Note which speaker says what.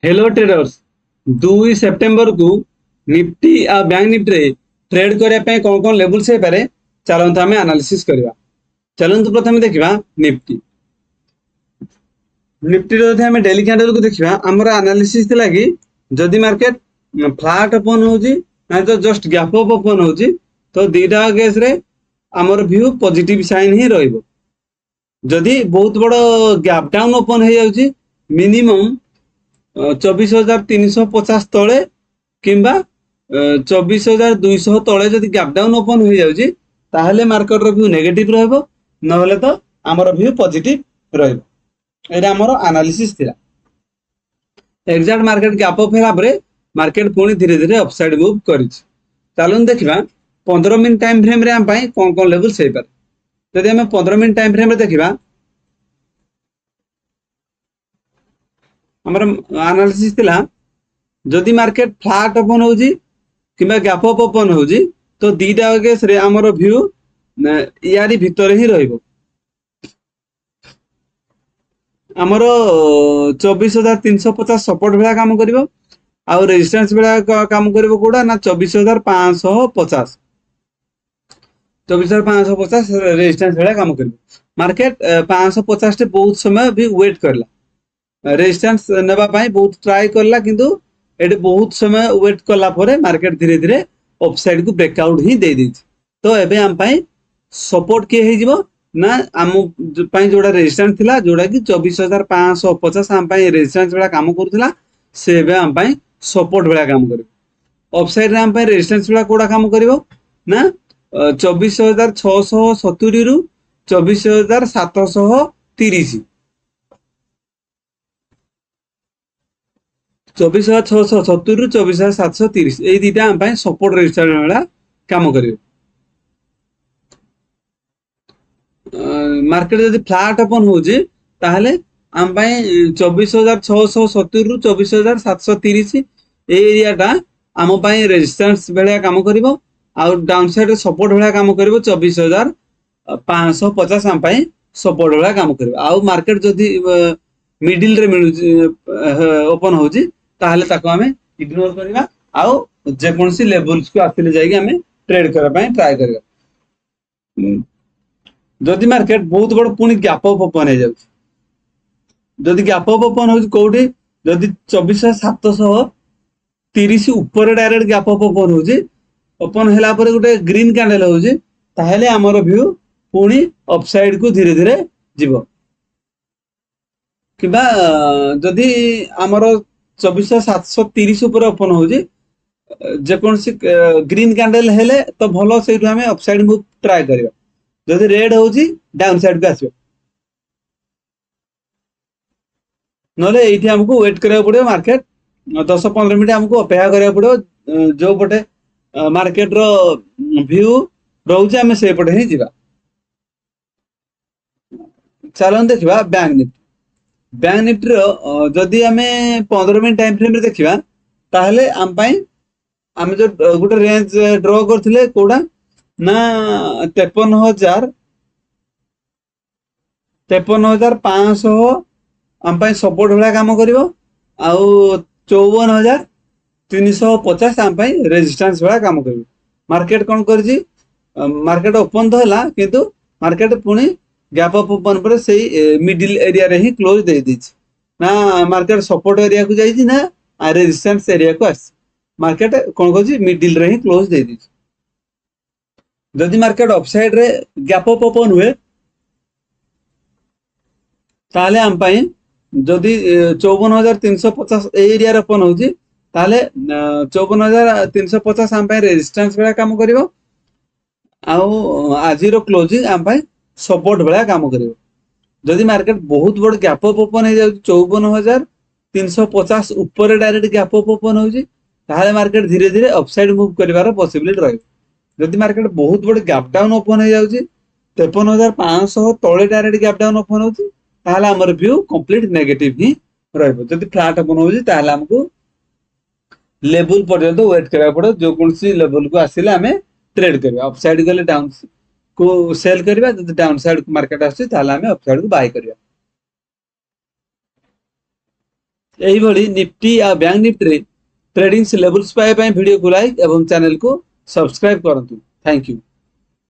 Speaker 1: Hello traders 2 September को Nifty आ bank Nifty रे trade करने कौन कौन लेवल्स हो पारे चलते आम एनालिसिस करवा। चलते प्रथम देखा निफ्टी निफ्टी आम डेली कैंडल को देखा आमर एनालिसिस थिला कि जदि मार्केट फ्लैट ओपन होची ना तो जस्ट गैप अप ओपन होची तो दीटा केस रे आमर व्यू पॉजिटिव साइन ही रहिबो। जदि बहुत बड़ गैप डाउन ओपन हो जाउची मिनिमम 24,350 तले किंबा 24,200 तले जदि गैप डाउन ओपन हो जाउची ताहले मार्केट रो व्यू नेगेटिव रहबो नहले तो आमर व्यू पॉजिटिव रहबो। एटा आमर एनालिसिस थिला। एग्जैक्ट मार्केट गैप अप होला परे मार्केट पुणी धीरे धीरे अपसाइड मूव करिछ। चलन देखिबा 15 मिनिट टाइम फ्रेम रे हम पाई कोन कोन लेवल से पारे। जदि हम 15 मिनिट टाइम फ्रेम रे देखिबा हमर एनालिसिस थिला जदि मार्केट फ्लैट ओपन होजी किंबा गैप अप ओपन होजी तो दीटा केस रे हमर व्यू यारी भीतर ही रहइबो। हमर 24,350 सपोर्ट बेला काम करिवो आ रेजिस्टेंस बेला काम करिवो कोडा ना 24,550 24,550 रेजिस्टेंस बेला काम करिवो। मार्केट 550 टे बहुत समय भी वेट करला रेजिस्टेंस नेबा पाई बहुत ट्राई करला किंतु एटे बहुत समय वेट करला परे मार्केट धीरे धीरे अपसाइड को ब्रेकआउट ही दे दी। तो एबे हम पाई सपोर्ट के हे जिवो ना आम पाई जोड़ा रेजिस्टेंस थिला जोड़ा कि 24,550 हम पाई रेजिस्टेंस बेला काम करथिला से एबे हम पाई सपोर्ट बेला काम करिवो। अपसाइड रे हम पाई रेजिस्टेंस बेला कोडा काम करिवो ना 24,670 रु 24,730 24,670 रु 24,730 ए दीटा हम पाई सपोर्ट रेजिस्टेंस बेला काम करिवो। मार्केट जदि फ्लैट ओपन होजी ताहले हम पाई 24,670 रु 24,730 ए एरियाटा आम पाई रेजिस्टेंस बेला काम करिवो आ डाउन साइड रे सपोर्ट बेला काम करिवो 24,550 हम पाई सपोर्ट बेला काम करिवो। आ मार्केट जदि मिडिल रे मिलु ओपन होजी ताहले ताको हमें इग्नोर करबा आ जे कोनसी लेवल्स को आथिले जाई हमें ट्रेड करबा पाई ट्राई करबा। जदि मार्केट बहुत बड़ पुणी गैप अप ओपन हो जाउछ जदि गैप अप ओपन होउछ कोठी जदि 24,730 ऊपर डायरेक्ट गैप अप ओपन होउछ ओपन हैला परे गुटे ग्रीन कैंडल होउछ ताहले हमर व्यू पुणी अपसाइड को धीरे धीरे जीवो किबा जदि हमर 24,730 ऊपर ओपन होउछ जे कोनसी ग्रीन कैंडल हेले तो भलो सेठु हमें अपसाइड मूव ट्राई करबा। जदि रेड होउची डाउन साइड को आसबो नले एठी हमको वेट करिया पड़ियो। मार्केट 10-15 मिनिट हमको अपेक्षा करिया पड़ियो जो पटे मार्केट रो व्यू रहउची हमें से पटे ही जीवा। चलन देखिबा बैंक निफ्टी रो जदि हमें 15 मिनिट टाइम फ्रेम रे देखिबा ताहले हम पाई हम जो गुटे रेंज ड्रॉ करथिले कोडा ना 53,500 हम पाई सपोर्ट बेला काम करिवो आ 54,350 हम पाई रेजिस्टेंस बेला काम करिवो। मार्केट कोन करजी मार्केट ओपन तो हला किंतु मार्केट पुणी गैप अप ओपन पर से मिडिल एरिया रे ही क्लोज दे दीछ ना मार्केट सपोर्ट एरिया को जाईची ना रेजिस्टेंस एरिया को आस मार्केट कोन करजी मिडिल रे ही क्लोज दे दीछ। जदि मार्केट अपसाइड रे गैप अप ओपन हुए ताहले हम पाई जदि 54,350 एरिया रे ओपन होजी ताहले 54,350 हम पाई रेजिस्टेंस बेला काम करिवो आ आज रो क्लोजिंग हम पाई सपोर्ट बेला काम करिवो। जदि मार्केट बहुत बड़ गैप अप ओपन हो जाउ 54,350 ऊपर डायरेक्ट गैप अप ओपन होजी ताहले मार्केट धीरे धीरे अपसाइड मूव करिवार पॉसिबिलिटी रहइबो। जदि मार्केट बहुत बड़ गैप डाउन ओपन हो जाउची 53,500 तळे डायरेक्ट गैप डाउन ओपन होची ताहले हमर व्यू कंप्लीट नेगेटिव ही रहइबो। जदि फ्लैट ओपन होची ताहले हमको लेवल पर्यंत वेट करिया पड़ो जो कोनसी लेवल को आसिले हमें ट्रेड करबा। अपसाइड गले डाउन को सेल करबा जदि डाउन साइड को मार्केट आसी ताहले हमें अपसाइड को बाय करबा। ଏହିଭଳି ନିଫ୍ଟି ଆଉ ବ୍ୟାଙ୍କ ନିଫ୍ଟିରେ ଟ୍ରେଡିଂ ଲେଭେଲ୍ସ ପାଇବା ପାଇଁ ଭିଡ଼ିଓକୁ ଲାଇକ୍ ଏବଂ ଚ୍ୟାନେଲକୁ ସବସ୍କ୍ରାଇବ କରନ୍ତୁ। Thank you.